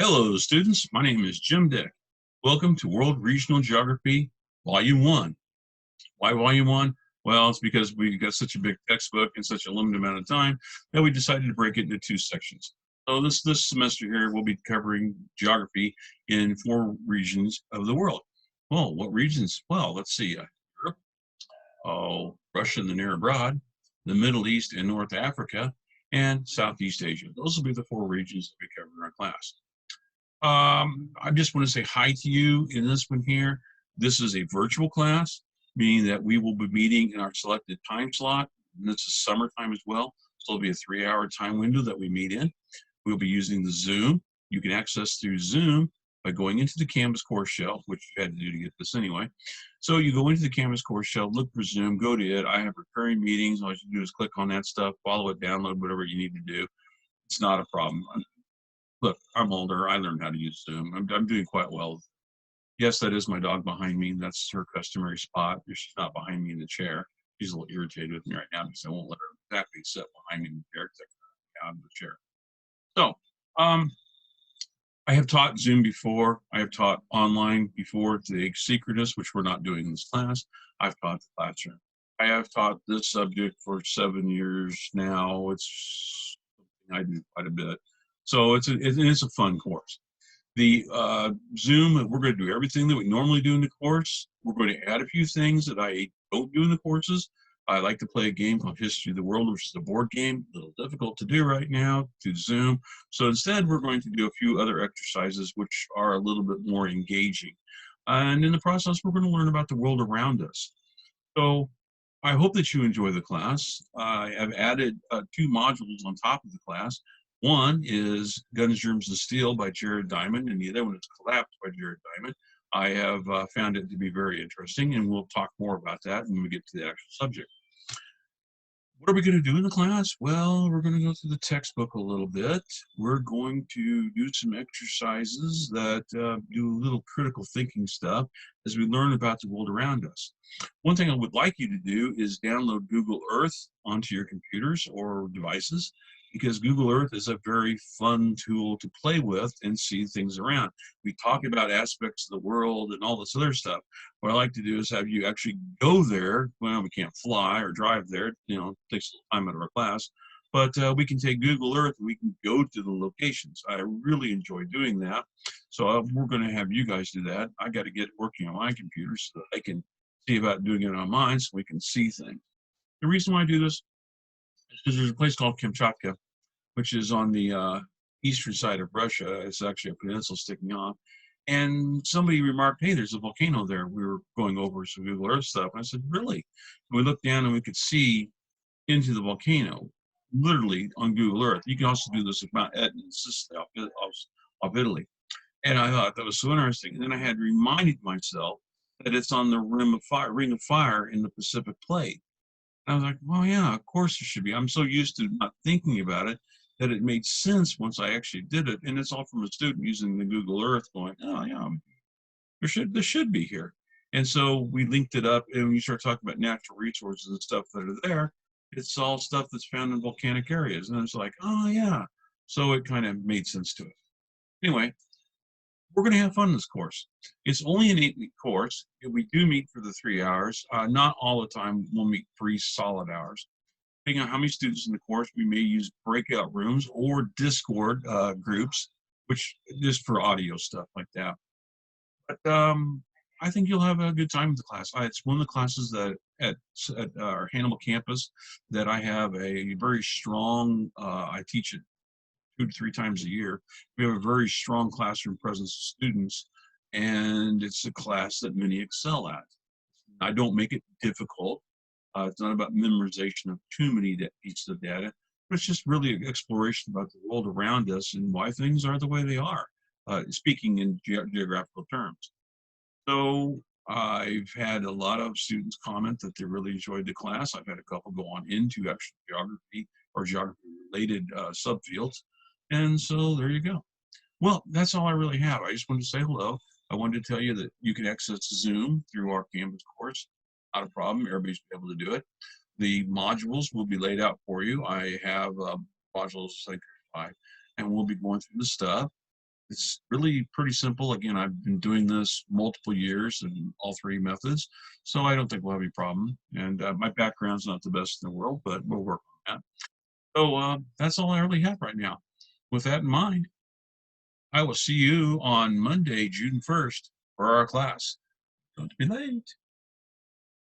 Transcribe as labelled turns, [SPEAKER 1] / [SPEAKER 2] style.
[SPEAKER 1] Hello, students. My name is Jim Dick. Welcome to World Regional Geography, Volume 1. Why Volume 1? Well, it's because we got such a big textbook in such a limited amount of time that we decided to break it into two sections. So this semester here, we'll be covering geography in 4 regions of the world. Well, what regions? Well, let's see. Europe, Russia and the Near Abroad, the Middle East and North Africa, and Southeast Asia. Those will be the 4 regions that we cover in our class. I just want to say hi to you in this one here. This is a virtual class, meaning that we will be meeting in our selected time slot. And this is summertime as well, so it'll be a 3-hour time window that we meet in. We'll be using the Zoom. You can access through Zoom by going into the Canvas course shell, which you had to do to get this anyway. So you go into the Canvas course shell, look for Zoom, go to it. I have recurring meetings. All you do is click on that stuff, follow it, download whatever you need to do. It's not a problem. Look, I'm older. I learned how to use Zoom. I'm doing quite well. Yes, that is my dog behind me. That's her customary spot. She's not behind me in the chair. She's a little irritated with me right now because I won't let her exactly sit behind me in the chair because I out of the chair. So, I have taught Zoom before. I have taught online before, the asynchronous, which we're not doing in this class. I've taught the classroom. I have taught this subject for 7 years now. It's something I do quite a bit. So it's a fun course. The Zoom, we're going to do everything that we normally do in the course. We're going to add a few things that I don't do in the courses. I like to play a game called History of the World, which is a board game, a little difficult to do right now through Zoom. So instead, we're going to do a few other exercises which are a little bit more engaging. And in the process, we're going to learn about the world around us. So I hope that you enjoy the class. I have added 2 modules on top of the class. One is Guns, Germs, and Steel by Jared Diamond, and the other one is Collapse by Jared Diamond. I have found it to be very interesting, and we'll talk more about that when we get to the actual subject. What are we going to do in the class? Well, we're going to go through the textbook a little bit. We're going to do some exercises that do a little critical thinking stuff as we learn about the world around us. One thing I would like you to do is download Google Earth onto your computers or devices, because Google Earth is a very fun tool to play with and see things around. We talk about aspects of the world and all this other stuff. What I like to do is have you actually go there. Well, we can't fly or drive there, you know, it takes a little time out of our class, but we can take Google Earth and we can go to the locations. I really enjoy doing that. So we're going to have you guys do that. I got to get working on my computer so that I can see about doing it on mine so we can see things. The reason why I do this is because there's a place called Kamchatka, which is on the eastern side of Russia. It's actually a peninsula sticking off. And somebody remarked, hey, there's a volcano there. We were going over some Google Earth stuff. And I said, really? And we looked down and we could see into the volcano, literally on Google Earth. You can also do this with Mount Etna, Sicily, off Italy. And I thought that was so interesting. And then I had reminded myself that it's on the ring of fire in the Pacific Plate. I was like, well, yeah, of course it should be. I'm so used to not thinking about it that it made sense once I actually did it. And it's all from a student using the Google Earth going, oh, yeah, this should be here. And so we linked it up, and when you start talking about natural resources and stuff that are there, it's all stuff that's found in volcanic areas. And it's like, oh, yeah. So it kind of made sense to it. Anyway, we're going to have fun in this course. It's only an 8-week course. We do meet for the 3 hours. Not all the time. We'll meet 3 solid hours. Depending on how many students in the course, we may use breakout rooms or Discord groups, which just for audio stuff like that. But I think you'll have a good time with the class. It's one of the classes that at our Hannibal campus that I have a very strong, I teach it 2 to 3 times a year. We have a very strong classroom presence of students, and it's a class that many excel at. I don't make it difficult. It's not about memorization of too many pieces of data, but it's just really an exploration about the world around us and why things are the way they are, speaking in geographical terms. So I've had a lot of students comment that they really enjoyed the class. I've had a couple go on into actual geography or geography-related subfields. And so there you go. Well, that's all I really have. I just wanted to say hello. I wanted to tell you that you can access Zoom through our Canvas course. Not a problem. Everybody's able to do it. The modules will be laid out for you. I have modules like 5, and we'll be going through the stuff. It's really pretty simple. Again, I've been doing this multiple years in all three methods, so I don't think we'll have any problem. And my background's not the best in the world, but we'll work on that. So that's all I really have right now. With that in mind, I will see you on Monday, June 1st, for our class. Don't be late.